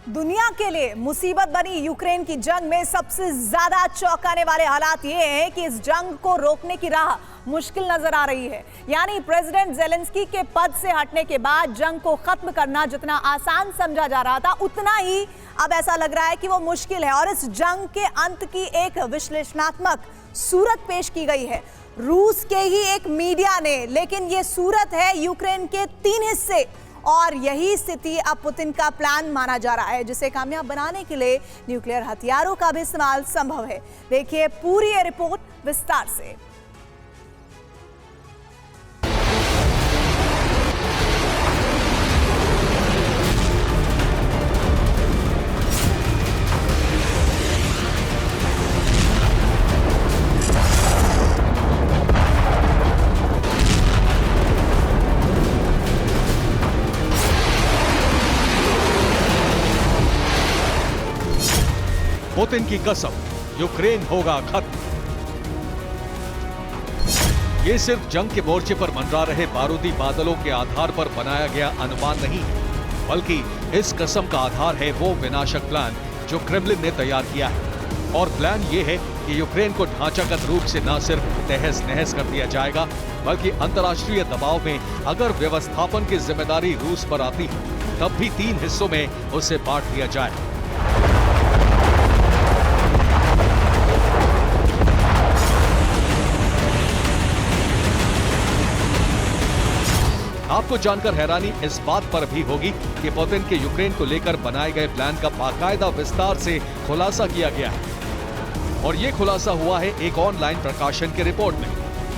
दुनिया के लिए मुसीबत बनी यूक्रेन की जंग में सबसे ज्यादा चौंकाने वाले हालात ये हैं कि इस जंग को रोकने की राह मुश्किल नजर आ रही है। यानी प्रेसिडेंट ज़ेलेंस्की के पद से हटने के बाद जंग को खत्म करना जितना आसान समझा जा रहा था, उतना ही अब ऐसा लग रहा है कि वो मुश्किल है। और इस जंग के अंत की एक विश्लेषणात्मक सूरत पेश की गई है रूस के ही एक मीडिया ने, लेकिन ये सूरत है यूक्रेन के 3 हिस्से। और यही स्थिति अब पुतिन का प्लान माना जा रहा है, जिसे कामयाब बनाने के लिए न्यूक्लियर हथियारों का भी इस्तेमाल संभव है। देखिए पूरी ये रिपोर्ट विस्तार से। पुतिन की कसम, यूक्रेन होगा खत्म। ये सिर्फ जंग के मोर्चे पर मंडरा रहे बारूदी बादलों के आधार पर बनाया गया अनुमान नहीं, बल्कि इस कसम का आधार है वो विनाशक प्लान जो क्रेमलिन ने तैयार किया है। और प्लान ये है कि यूक्रेन को ढांचागत रूप से न सिर्फ तहस नहस कर दिया जाएगा, बल्कि अंतर्राष्ट्रीय दबाव में अगर व्यवस्थापन की जिम्मेदारी रूस पर आती है, तब भी 3 हिस्सों में उसे बांट दिया जाए। आपको जानकर हैरानी इस बात पर भी होगी कि पुतिन के यूक्रेन को लेकर बनाए गए प्लान का बाकायदा विस्तार से खुलासा किया गया है। और ये खुलासा हुआ है एक ऑनलाइन प्रकाशन के रिपोर्ट में,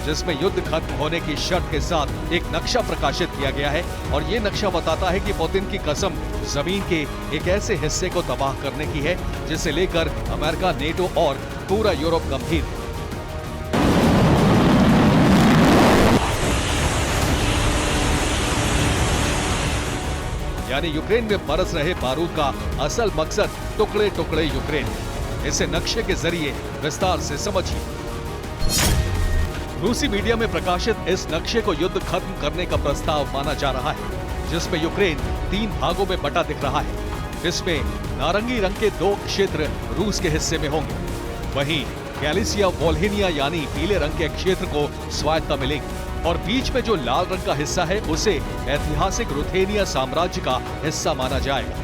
जिसमें युद्ध खत्म होने की शर्त के साथ एक नक्शा प्रकाशित किया गया है। और ये नक्शा बताता है कि पुतिन की कसम जमीन के एक ऐसे हिस्से को तबाह करने की है जिसे लेकर अमेरिका, नेटो और पूरा यूरोप गंभीर है। यानी यूक्रेन में बरस रहे बारूद का असल मकसद टुकड़े टुकड़े यूक्रेन है। इसे नक्शे के जरिए विस्तार से समझिए। रूसी मीडिया में प्रकाशित इस नक्शे को युद्ध खत्म करने का प्रस्ताव माना जा रहा है, जिसमें यूक्रेन 3 भागों में बटा दिख रहा है। इसमें नारंगी रंग के 2 क्षेत्र रूस के हिस्से में होंगे, वहीं गैलिसिया वोल्हिनिया यानी पीले रंग के क्षेत्र को स्वायत्तता मिलेगी। और बीच में जो लाल रंग का हिस्सा है उसे ऐतिहासिक रुथेनिया साम्राज्य का हिस्सा माना जाएगा।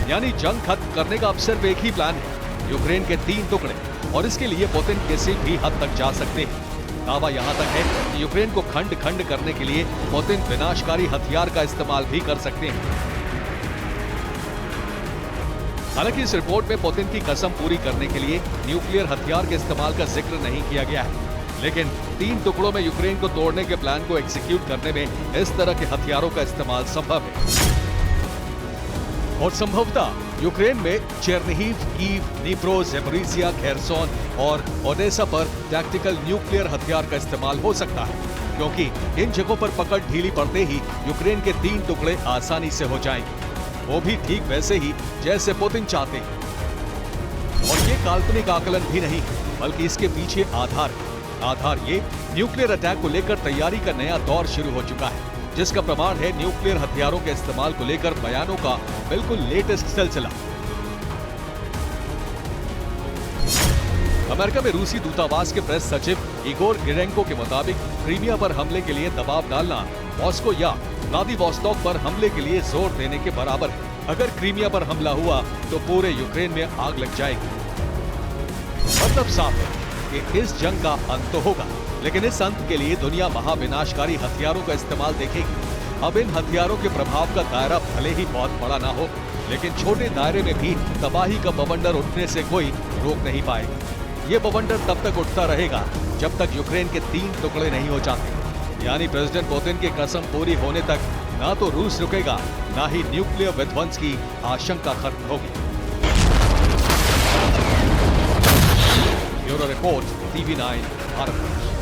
यानी जंग खत्म करने का अब सिर्फ एक ही प्लान है, यूक्रेन के 3 टुकड़े। और इसके लिए पुतिन किसी भी हद तक जा सकते हैं। दावा यहां तक है कि यूक्रेन को खंड खंड करने के लिए पुतिन विनाशकारी हथियार का इस्तेमाल भी कर सकते हैं। हालांकि इस रिपोर्ट में पुतिन की कसम पूरी करने के लिए न्यूक्लियर हथियार के इस्तेमाल का जिक्र नहीं किया गया है, लेकिन 3 टुकड़ों में यूक्रेन को तोड़ने के प्लान को एग्जीक्यूट करने में इस तरह के हथियारों का इस्तेमाल संभव है। और संभवतः यूक्रेन में चेर्निहिव, कीव, दनीप्रो, ज़पोरिज़िया, खेरसोन और ओडेसा पर टैक्टिकल न्यूक्लियर हथियार का इस्तेमाल हो सकता है, क्योंकि इन जगहों पर पकड़ ढीली पड़ते ही यूक्रेन के 3 टुकड़े आसानी से हो जाएंगे, वो भी ठीक वैसे ही जैसे पुतिन चाहते हैं। और ये काल्पनिक आकलन भी नहीं, बल्कि इसके पीछे आधार ये न्यूक्लियर अटैक को लेकर तैयारी का नया दौर शुरू हो चुका है, जिसका प्रमाण है न्यूक्लियर हथियारों के इस्तेमाल को लेकर बयानों का बिल्कुल लेटेस्ट सिलसिला। अमेरिका में रूसी दूतावास के प्रेस सचिव इगोर गिरेंको के मुताबिक क्रीमिया पर हमले के लिए दबाव डालना मॉस्को या व्लादिवोस्तोक पर हमले के लिए जोर देने के बराबर है। अगर क्रीमिया पर हमला हुआ तो पूरे यूक्रेन में आग लग जाएगी। मतलब साफ है कि इस जंग का अंत तो होगा, लेकिन इस अंत के लिए दुनिया महाविनाशकारी हथियारों का इस्तेमाल देखेगी। अब इन हथियारों के प्रभाव का दायरा भले ही बहुत बड़ा ना हो, लेकिन छोटे दायरे में भी तबाही का बवंडर उठने से कोई रोक नहीं पाएगा। ये बवंडर तब तक उठता रहेगा जब तक यूक्रेन के 3 टुकड़े नहीं हो जाते। यानी प्रेसिडेंट पुतिन की कसम पूरी होने तक ना तो रूस रुकेगा, ना ही न्यूक्लियर विध्वंस की आशंका खत्म होगी। Bureau report, TV9 Bharat.